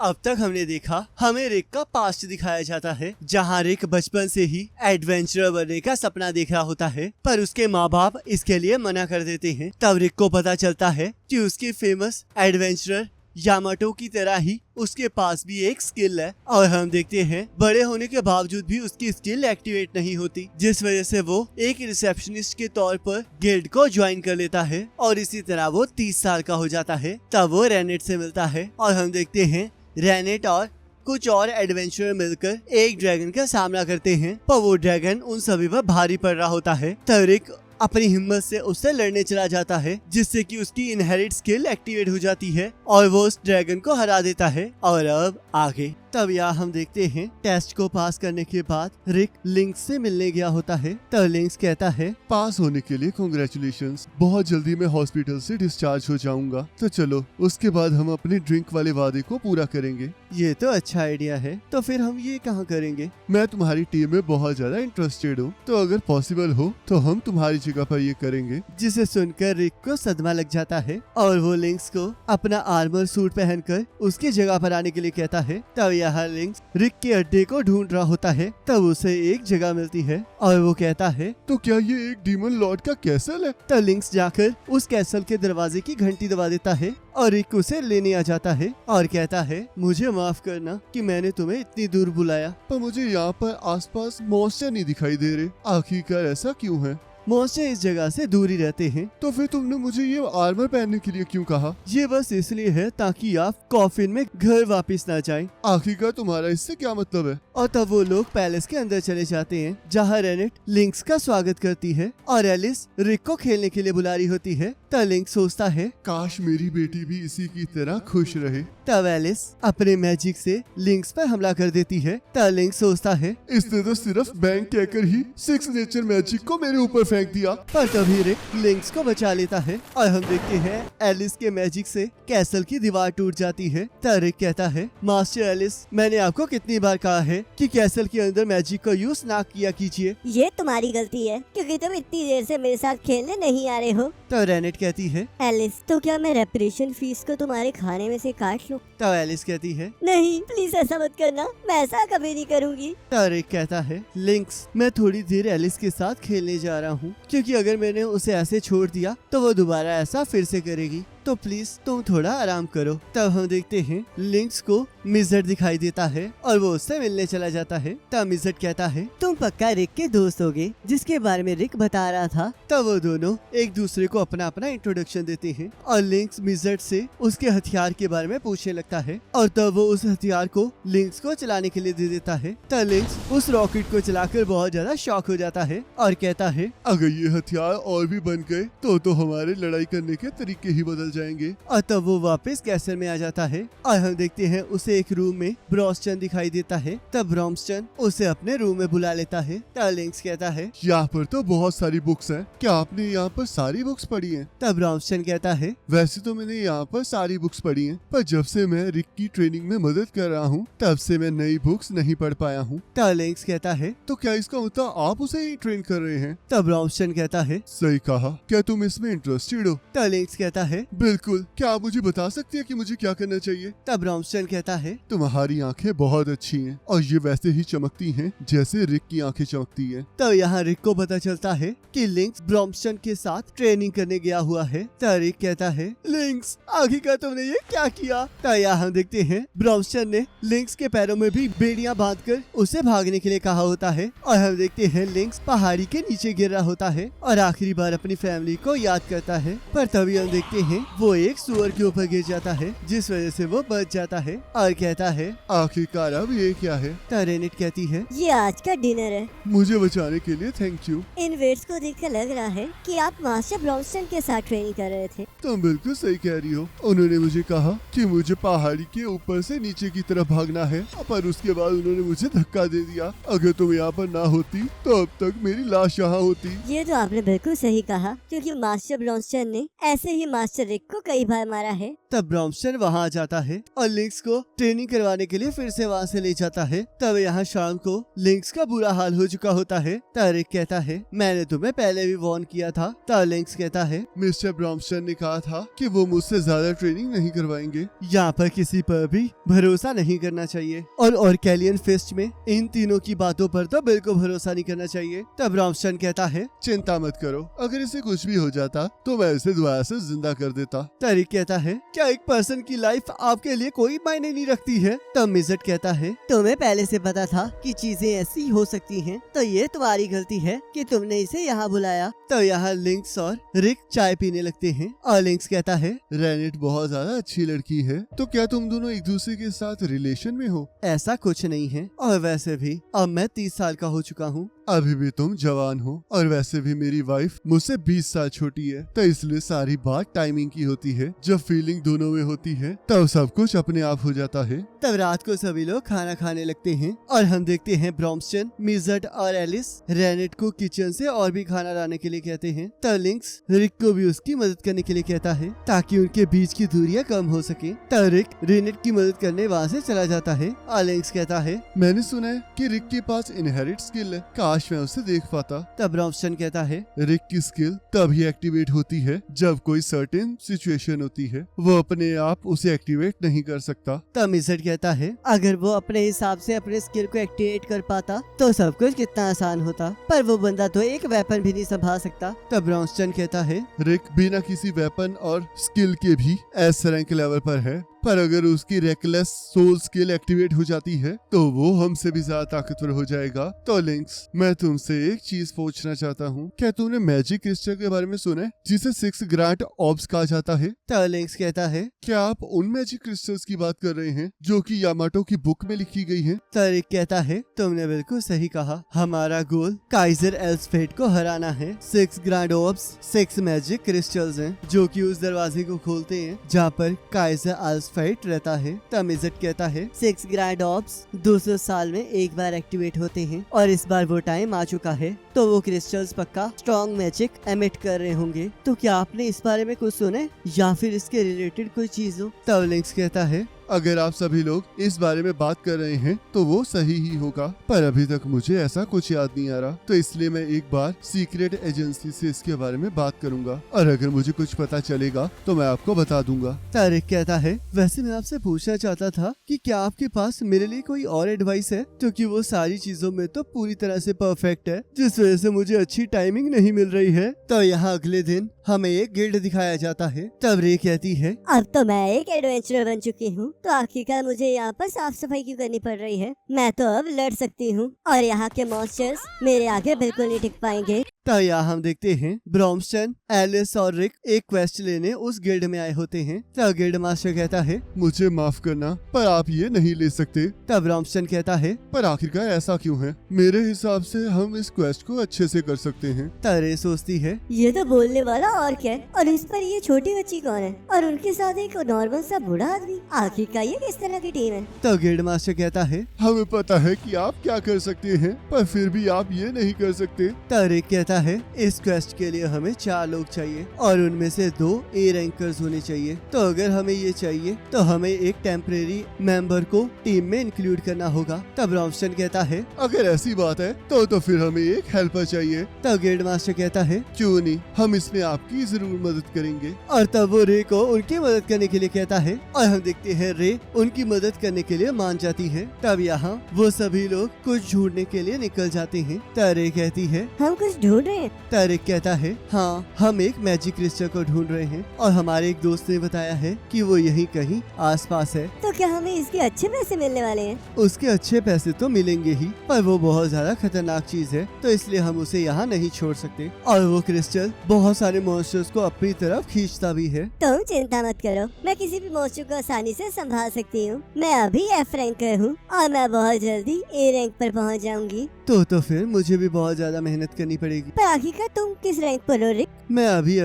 अब तक हमने देखा हमें रिक का पास्ट दिखाया जाता है, जहाँ रिक बचपन से ही एडवेंचरर बनने का सपना देख रहा होता है, पर उसके माँ बाप इसके लिए मना कर देते हैं। तब रिक को पता चलता है कि उसकी फेमस एडवेंचरर यामाटो की तरह ही उसके पास भी एक स्किल है, और हम देखते हैं बड़े होने के बावजूद भी उसकी स्किल एक्टिवेट नहीं होती, जिस वजह से वो एक रिसेप्शनिस्ट के तौर पर गिल्ड को ज्वाइन कर लेता है और इसी तरह वो 30 साल का हो जाता है। तब वो रेनेट से मिलता है और हम देखते हैं रेनेट और कुछ और एडवेंचरर मिलकर एक ड्रैगन का सामना करते हैं, पर वो ड्रैगन उन सभी पर भारी पड़ रहा होता है। तब रिक अपनी हिम्मत से उससे लड़ने चला जाता है, जिससे कि उसकी इनहेरिट स्किल एक्टिवेट हो जाती है और वो उस ड्रैगन को हरा देता है। और अब आगे तब यहाँ हम देखते हैं टेस्ट को पास करने के बाद रिक लिंक्स से मिलने गया होता है। तब लिंक्स कहता है, पास होने के लिए कांग्रेचुलेशंस, बहुत जल्दी मैं हॉस्पिटल से डिस्चार्ज हो जाऊंगा, तो चलो उसके बाद हम अपने ड्रिंक वाले वादे को पूरा करेंगे। ये तो अच्छा आइडिया है, तो फिर हम ये कहाँ करेंगे? मैं तुम्हारी टीम में बहुत ज्यादा इंटरेस्टेड हूँ, तो अगर पॉसिबल हो तो हम तुम्हारी जगह पर ये करेंगे। जिसे सुनकर रिक को सदमा लग जाता है और वो लिंक्स को अपना आर्मर सूट पहनकर उसकी जगह पर आने के लिए कहता है। तब यहाँ लिंक्स रिक के अड्डे को ढूंढ रहा होता है, तब उसे एक जगह मिलती है और वो कहता है, तो क्या ये एक डीमन लॉर्ड का कैसल है? तब लिंक्स जाकर उस कैसल के दरवाजे की घंटी दबा देता है और रिक उसे लेने आ जाता है और कहता है, मुझे माफ करना कि मैंने तुम्हें इतनी दूर बुलाया, पर मुझे यहाँ पर आसपास मॉन्स्टर नहीं दिखाई दे रहे, आखिरकार ऐसा क्यों है? मॉन्स्टर इस जगह से दूर ही रहते हैं। तो फिर तुमने मुझे ये आर्मर पहनने के लिए क्यों कहा? ये बस इसलिए है ताकि आप कॉफिन में घर वापस ना जाएं। आखिरकार तुम्हारा इससे क्या मतलब है? और तब वो लोग पैलेस के अंदर चले जाते हैं, जहाँ रेनेट लिंक्स का स्वागत करती है और एलिस रिक को खेलने के लिए बुला रही होती है। तब लिंक्स सोचता है, काश मेरी बेटी भी इसी की तरह खुश रहे। तब एलिस अपने मैजिक से लिंक्स पर हमला कर देती है। तब लिंक्स सोचता है, इसने तो सिर्फ बैंक कहकर ही 6 नेचर मैजिक को मेरे ऊपर फेंक दिया। पर तभी रिक लिंक्स को बचा लेता है और हम देखते हैं एलिस के मैजिक से कैसल की दीवार टूट जाती है। तब रिक कहता है, मास्टर एलिस, मैंने आपको कितनी बार कहा है कि कैसल के अंदर मैजिक का यूज ना किया कीजिए। ये तुम्हारी गलती है क्योंकि तुम इतनी देर से मेरे साथ खेलने नहीं आ रहे हो। तब रेनेट कहती है, एलिस, तो क्या मैं रेपरेशन फीस को तुम्हारे खाने में से काट लूं? तब एलिस कहती है, नहीं, प्लीज ऐसा मत करना, मैं ऐसा कभी नहीं करूंगी। तब रिक कहता है, लिंक्स, मैं थोड़ी देर एलिस के साथ खेलने जा रहा हूँ, क्योंकि अगर मैंने उसे ऐसे छोड़ दिया तो वो दोबारा ऐसा फिर से करेगी, तो प्लीज तुम थोड़ा आराम करो। तब हम देखते हैं लिंक्स को मिजर्ट दिखाई देता है और वो उससे मिलने चला जाता है। तब मिजर्ट कहता है, तुम पक्का रिक के दोस्त होगे जिसके बारे में रिक बता रहा था। तब वो दोनों एक दूसरे को अपना अपना इंट्रोडक्शन देते हैं और लिंक्स मिजर्ट से उसके हथियार के बारे में पूछने लगता है और तब वो उस हथियार को लिंक्स को चलाने के लिए दे देता है। तब लिंक्स उस रॉकेट को चलाकर बहुत ज्यादा शॉक हो जाता है और कहता है, अगर ये हथियार और भी बन गए तो हमारे लड़ाई करने के तरीके ही बदल जाएंगे। और तब वो वापस कैसल में आ जाता है और हम देखते हैं उसे एक रूम में ब्रॉम्स्टन दिखाई देता है। तब ब्रॉम्स्टन उसे अपने रूम में बुला लेता है। तब लिंक्स कहता है, यहाँ पर तो बहुत सारी बुक्स हैं, क्या आपने यहाँ पर सारी बुक्स पढ़ी हैं? तब ब्रॉम्स्टन कहता है, वैसे तो मैंने यहाँ पर सारी बुक्स पढ़ी हैं, पर जब से मैं रिक की ट्रेनिंग में मदद कर रहा हूँ तब से मैं नई बुक्स नहीं पढ़ पाया हूँ। तब लिंक्स कहता है, तो क्या इसका मतलब आप उसे ही ट्रेन कर रहे हैं? तब ब्रॉम्स्टन कहता है, सही कहा, क्या तुम इसमें इंटरेस्टेड हो? तब लिंक्स कहता है, बिल्कुल, क्या आप मुझे बता सकते हैं कि मुझे क्या करना चाहिए? तब ब्रॉम्स्टन कहता है, तुम्हारी आंखें बहुत अच्छी हैं और ये वैसे ही चमकती हैं जैसे रिक की आंखें चमकती हैं। तब यहाँ रिक को पता चलता है कि लिंक्स ब्रॉम्स्टन के साथ ट्रेनिंग करने गया हुआ है। तब रिक कहता है, लिंक्स, आखिरकार तुमने ये क्या किया? तब यहाँ हम देखते हैं ब्रॉम्स्टन ने लिंक्स के पैरों में भी बेड़ियां बांधकर उसे भागने के लिए कहा होता है और हम देखते हैं लिंक्स पहाड़ी के नीचे गिर रहा होता है और आखिरी बार अपनी फैमिली को याद करता है। पर तभी हम देखते हैं वो एक सुअर के ऊपर गिर जाता है, जिस वजह से वो बच जाता है और कहता है, आखिरकार अब ये क्या है? तब रेनेट कहती है, ये आज का डिनर है। मुझे बचाने के लिए थैंक यू। इन वेट्स को देखकर लग रहा है कि आप मास्टर ब्रॉम्स्टन के साथ ट्रेनिंग कर रहे थे। तुम बिल्कुल सही कह रही हो। उन्होंने मुझे कहा कि मुझे पहाड़ी के ऊपर से नीचे की तरफ भागना है, पर उसके बाद उन्होंने मुझे धक्का दे दिया। अगर तुम यहाँ पर ना होती तो अब तक मेरी लाश यहाँ होती। ये तो आपने बिल्कुल सही कहा, क्योंकि मास्टर ब्रॉम्स्टन ने ऐसे ही मास्टर रिक रिक को कई बार मारा है। तब ब्रॉम्स्टन वहाँ आ जाता है और लिंक्स को ट्रेनिंग करवाने के लिए फिर से वहाँ से ले जाता है। तब यहाँ शाम को लिंक्स का बुरा हाल हो चुका होता है। तब रिक कहता है मैंने तुम्हें पहले भी वार्न किया था। तब लिंक्स कहता है मिस्टर ब्रॉम्स्टन ने कहा था कि वो मुझसे ज्यादा ट्रेनिंग नहीं करवाएंगे। यहाँ पर किसी पर भी भरोसा नहीं करना चाहिए और ऑर्केलियन फेस्ट में इन तीनों की बातों पर तो बिल्कुल भरोसा नहीं करना चाहिए। तब ब्रॉम्स्टन कहता है चिंता मत करो, अगर इसे कुछ भी हो जाता तो मैं इसे दोबारा से जिंदा कर देता। तरीक कहता है क्या एक पर्सन की लाइफ आपके लिए कोई मायने नहीं रखती है। तब मिजट कहता है तुम्हें पहले से पता था कि चीजें ऐसी हो सकती हैं, तो ये तुम्हारी गलती है कि तुमने इसे यहाँ बुलाया। तो यहाँ लिंक्स और रिक चाय पीने लगते हैं और लिंक्स कहता है रेनेट बहुत ज्यादा अच्छी लड़की है, तो क्या तुम दोनों एक दूसरे के साथ रिलेशन में हो? ऐसा कुछ नहीं है और वैसे भी अब मैं 30 साल का हो चुका हूँ। अभी भी तुम जवान हो और वैसे भी मेरी वाइफ मुझसे 20 साल छोटी है, तो इसलिए सारी बात टाइमिंग की होती है। जब फीलिंग दोनों में होती है तब सब कुछ अपने आप हो जाता है। तब रात को सभी लोग खाना खाने लगते हैं और हम देखते हैं ब्रॉम्स्टन, मिजट और एलिस रेनेट को किचन से और भी खाना लाने के लिए कहते हैं। तब लिंक्स रिक को भी उसकी मदद करने के लिए कहता है ताकि उनके बीच की दूरियां कम हो सके। तब रिक रेनेट की मदद करने वहाँ से चला जाता है और लिंक्स कहता है मैंने सुना है कि रिक के पास इनहेरिट स्किल है, काश मैं उसे देख पाता। तब ब्रॉम्स्टन कहता है रिक की स्किल तभी एक्टिवेट होती है जब कोई सर्टेन सिचुएशन होती है, वो अपने आप उसे एक्टिवेट नहीं कर सकता। तब मिजट कहता है अगर वो अपने हिसाब से अपने स्किल को एक्टिवेट कर पाता तो सब कुछ कितना आसान होता, पर वो बंदा तो एक वेपन भी नहीं संभाल सकता। तब ब्रॉम्स्टन कहता है रिक बिना किसी वेपन और स्किल के भी एस रैंक लेवल पर है, पर अगर उसकी रेकलेस सोल स्किल एक्टिवेट हो जाती है तो वो हमसे भी ज्यादा ताकतवर हो जाएगा। तो लिंक्स, मैं तुमसे एक चीज पूछना चाहता हूँ, क्या तुमने मैजिक क्रिस्टल के बारे में सुना है जिसे 6 ग्रांट ऑब्स कहा जाता है? तब लिंक्स कहता है क्या आप उन मैजिक क्रिस्टल्स की बात कर रहे हैं जो कि यामाटो की बुक में लिखी गई है? तरिक कहता है तुमने बिल्कुल सही कहा, हमारा गोल काइजर एल्सफेट को हराना है। 6 ग्रांड ऑब्स 6 मैजिक क्रिस्टल्स हैं जो कि उस दरवाजे को खोलते हैं जहाँ पर काइजर एल्सफेट रहता है। तब मिजट कहता है 6 ग्रांड ऑब्स 200 साल में एक बार एक्टिवेट होते हैं और इस बार वो टाइम आ चुका है, तो वो क्रिस्टल्स पक्का स्ट्रॉन्ग मैजिक एमिट कर रहे होंगे। तो क्या आपने इस बारे में कुछ सुना है या फिर इसके रिलेटेड कोई चीज हो? तब लिंक्स कहता है अगर आप सभी लोग इस बारे में बात कर रहे हैं तो वो सही ही होगा, पर अभी तक मुझे ऐसा कुछ याद नहीं आ रहा, तो इसलिए मैं एक बार सीक्रेट एजेंसी से इसके बारे में बात करूंगा और अगर मुझे कुछ पता चलेगा तो मैं आपको बता दूंगा। तारिक कहता है वैसे मैं आपसे पूछना चाहता था कि क्या आपके पास मेरे लिए कोई और एडवाइस है, क्योंकि वो सारी चीजों में तो पूरी तरह से परफेक्ट है, जिस वजह से मुझे अच्छी टाइमिंग नहीं मिल रही है। तो यहाँ अगले दिन हमें एक गिल्ड दिखाया जाता है। तब रे कहती है अब तो मैं एक एडवेंचरर बन चुकी हूँ, तो आखिरकार मुझे यहाँ पर साफ सफाई क्यों करनी पड़ रही है? मैं तो अब लड़ सकती हूँ और यहाँ के मॉन्स्टर्स मेरे आगे बिल्कुल नहीं टिक पाएंगे। तो यहाँ हम देखते हैं ब्रॉम्स्टन, एलिस और रिक एक क्वेस्ट लेने उस गिल्ड में आए होते हैं। तब गिल्ड मास्टर कहता है मुझे माफ करना, पर आप ये नहीं ले सकते। तब ब्रॉम्स्टन कहता है पर आखिरकार ऐसा क्यों है? मेरे हिसाब से हम इस क्वेस्ट को अच्छे से कर सकते हैं। तब रे सोचती है ये तो बोलने वाला और क्या है, और इस पर ये छोटी बच्ची कौन है और उनके साथ एक नॉर्मल सा बूढ़ा आदमी, आखिरकार ये किस तरह की टीम है? तो गिल्ड मास्टर कहता है हमें पता है कि आप क्या कर सकते हैं, पर फिर भी आप ये नहीं कर सकते। तब रिक कहता है इस क्वेस्ट के लिए हमें 4 लोग चाहिए और उनमें से 2 ए रैंकर्स होने चाहिए। तो अगर हमें ये चाहिए तो हमें एक टेम्परेरी मेंबर को टीम में इंक्लूड करना होगा। तब ब्रॉम्स्टन कहता है अगर ऐसी बात है तो फिर हमें एक हेल्पर चाहिए। तब गिल्ड मास्टर कहता है क्यों नहीं, हम इसमें आपकी जरूर मदद करेंगे। और तब वो रे को उनकी मदद करने के लिए कहता है और हम देखते हैं रे उनकी मदद करने के लिए मान जाती है। तब यहाँ वो सभी लोग कुछ ढूंढने के लिए निकल जाते हैं। तब रे कहती है हम कुछ ढूंढ रहे हैं। तारिक कहता है हाँ, हम एक मैजिक क्रिस्टल को ढूंढ रहे हैं और हमारे एक दोस्त ने बताया है कि वो यहीं कहीं आसपास है। तो क्या हमें इसके अच्छे पैसे मिलने वाले हैं? उसके अच्छे पैसे तो मिलेंगे ही, पर वो बहुत ज्यादा खतरनाक चीज है, तो इसलिए हम उसे यहाँ नहीं छोड़ सकते। और वो क्रिस्टल बहुत सारे मॉन्स्टर्स को अपनी तरफ खींचता भी है। तुम चिंता मत करो, मैं किसी भी मॉन्स्टर को आसानी से संभाल सकती हूँ। मैं अभी F रैंक हूँ और मैं बहुत जल्दी A रैंक पर पहुँच जाऊंगी। तो फिर मुझे भी बहुत ज्यादा मेहनत करनी पड़ेगी। पर आखिरकार तुम किस रैंक पर हो रिक? मैं अभी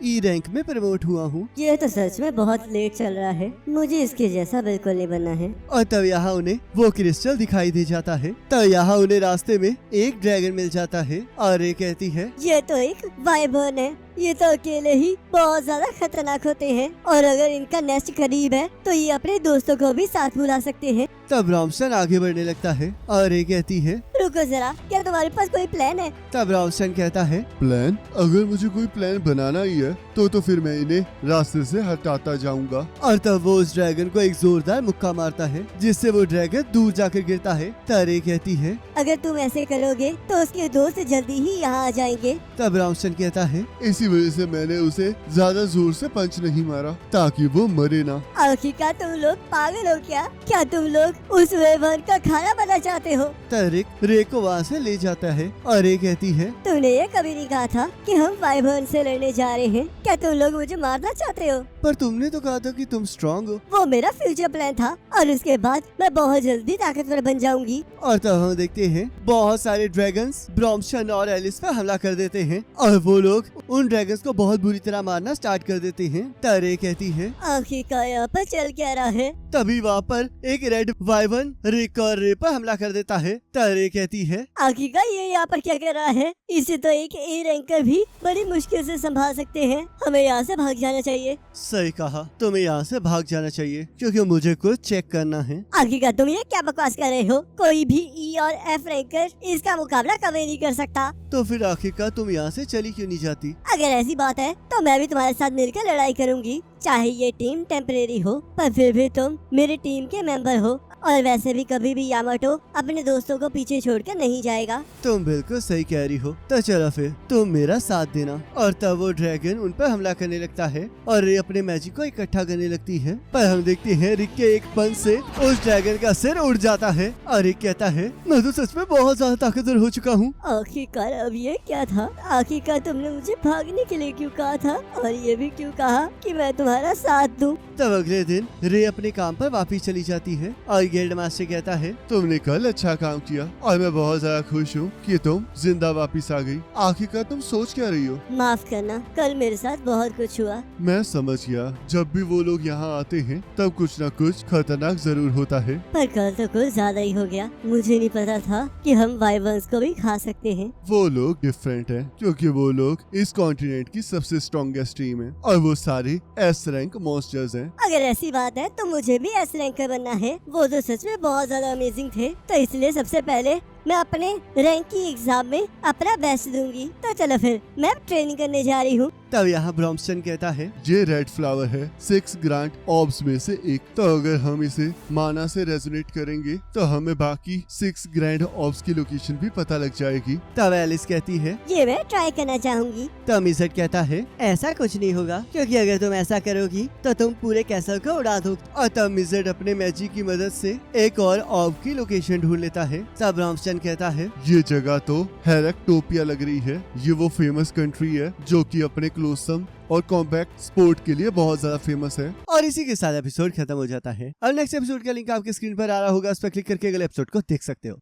ई रैंक में प्रमोट हुआ हूँ। ये तो सच में बहुत लेट चल रहा है, मुझे इसके जैसा बिल्कुल नहीं बनना है। और तब यहाँ उन्हें वो क्रिस्टल दिखाई दे जाता है। तब यहाँ उन्हें रास्ते में एक ड्रैगन मिल जाता है और ये कहती है ये तो एक वाइबर्न है ये तो अकेले ही बहुत ज्यादा खतरनाक होते हैं और अगर इनका नेस्ट करीब है तो ये अपने दोस्तों को भी साथ बुला सकते हैं। तब रॉमस्टन आगे बढ़ने लगता है और रे कहती है, रुको जरा, क्या तुम्हारे पास कोई प्लान है? तब रॉमस्टन कहता है, प्लान? अगर मुझे कोई प्लान बनाना ही है तो फिर मैं इन्हें रास्ते से हटाता जाऊंगा। और तब वो उस ड्रैगन को एक जोरदार मुक्का मारता है जिससे वो ड्रैगन दूर जाकर गिरता है। तब रे कहती है, अगर तुम ऐसे करोगे तो उसके दोस्त जल्दी ही यहाँ आ जाएंगे। तब रॉमस्टन कहता है, इसी वजह से मैंने उसे ज्यादा जोर से पंच नहीं मारा ताकि वो मरे ना। आखिरकार तुम लोग पागल हो क्या तुम लोग उस वेवन का खाना बना चाहते हो? तब रिक रे को वहाँ से ले जाता है और रे कहती है, तुमने ये कभी नहीं कहा था कि हम वाइवर्न से लड़ने जा रहे हैं। क्या तुम लोग मुझे मारना चाहते हो? पर तुमने तो कहा था कि तुम स्ट्रांग हो। वो मेरा फ्यूचर प्लान था और उसके बाद मैं बहुत जल्दी ताकतवर बन जाऊंगी। और तब हम देखते हैं बहुत सारे ड्रैगन्स ब्रॉम्पटन और एलिस पर हमला कर देते हैं और वो लोग उन ड्रैगन्स को बहुत बुरी तरह मारना स्टार्ट कर देते हैं। तब रे कहती है, आखिरकार यहाँ पर चल क्या रहा है? तभी वहाँ पर एक रेड वाइवन रिक और रे पर हमला कर देता है। तब रे कहती है, आखिरकार ये यहाँ पर क्या कर रहा है? इसे तो एक ए रैंकर भी बड़ी मुश्किल से संभाल सकते हैं। हमें यहाँ से भाग जाना चाहिए। सही कहा, तुम्हें यहाँ से भाग जाना चाहिए क्योंकि मुझे कुछ चेक करना है। आखिरकार तुम ये क्या बकवास कर रहे हो? कोई भी ई और एफ रैंकर इसका मुकाबला कभी नहीं कर सकता। तो फिर आखिरकार तुम यहाँ से चली क्यों नहीं जाती? अगर ऐसी बात है तो मैं भी तुम्हारे साथ मिलकर लड़ाई करूंगी। चाहे ये टीम टेम्परेरी हो पर फिर भी तुम मेरी टीम के मेंबर हो और वैसे भी कभी भी यामाटो अपने दोस्तों को पीछे छोड़कर नहीं जाएगा। तुम बिल्कुल सही कह रही हो। तो चलो फिर तुम मेरा साथ देना। और तब वो ड्रैगन उन पर हमला करने लगता है और रे अपने मैजिक को इकट्ठा करने लगती है। पर हम देखते हैं रिक के एक पंच से उस ड्रैगन का सिर उड़ जाता है और रिक कहता है, मैं तो सच में बहुत ज्यादा ताकतवर हो चुका हूँ। आखिरकार अब ये क्या था? आखिरकार तुमने मुझे भागने के लिए क्यों कहा था और ये भी क्यों कहा कि मैं तुम्हारा साथ दूं? तब अगले दिन रे अपने काम पर वापस चली जाती है और गिल्ड मास्टर कहता है, तुमने कल अच्छा काम किया और मैं बहुत ज्यादा खुश हूँ कि तुम जिंदा वापस आ गई। आखिरकार तुम सोच क्या रही हो? माफ करना, कल मेरे साथ बहुत कुछ हुआ। मैं समझ गया, जब भी वो लोग यहाँ आते हैं तब कुछ न कुछ खतरनाक जरूर होता है। पर कल तो कुछ ज्यादा ही हो गया। मुझे नहीं पता था कि हम वाइवर्न्स को भी खा सकते हैं। वो लोग डिफरेंट हैं क्योंकि वो लोग इस कॉन्टिनेंट की सबसे स्ट्रॉन्गेस्ट टीम है और वो सारे एस रैंक मॉन्स्टर्स हैं। अगर ऐसी बात है तो मुझे भी एस रैंकर बनना है। वो तो सच में बहुत ज्यादा अमेजिंग थे, तो इसलिए सबसे पहले मैं अपने रैंक की एग्जाम में अपना बेस्ट दूंगी। तो चलो फिर मैं ट्रेनिंग करने जा रही हूँ। तब यहाँ ब्रॉम्पटन कहता है, ये रेड फ्लावर है 6 ग्रांड ऑब्स में से एक। तो अगर हम इसे माना से रेजोनेट करेंगे तो हमें बाकी 6 ग्रैंड ऑब्स की लोकेशन भी पता लग जाएगी। तब एलिस कहती है, ये मैं ट्राई करना चाहूंगी। तब मिजट कहता है, ऐसा कुछ नहीं होगा क्योंकि अगर तुम ऐसा करोगी तो तुम पूरे कैसल को उड़ा दो। और तब मिजट अपने मैजिक की मदद से एक और ऑब की लोकेशन ढूंढ लेता है। तब ब्रॉम्पटन कहता है, ये जगह तो हेरेक्टोपिया लग रही है। ये वो फेमस कंट्री है जो कि अपने क्लोसम और कॉम्पैक्ट स्पोर्ट के लिए बहुत ज्यादा फेमस है। और इसी के साथ एपिसोड खत्म हो जाता है। और नेक्स्ट एपिसोड का लिंक आपके स्क्रीन पर आ रहा होगा, उस पर क्लिक करके अगले एपिसोड को देख सकते हो।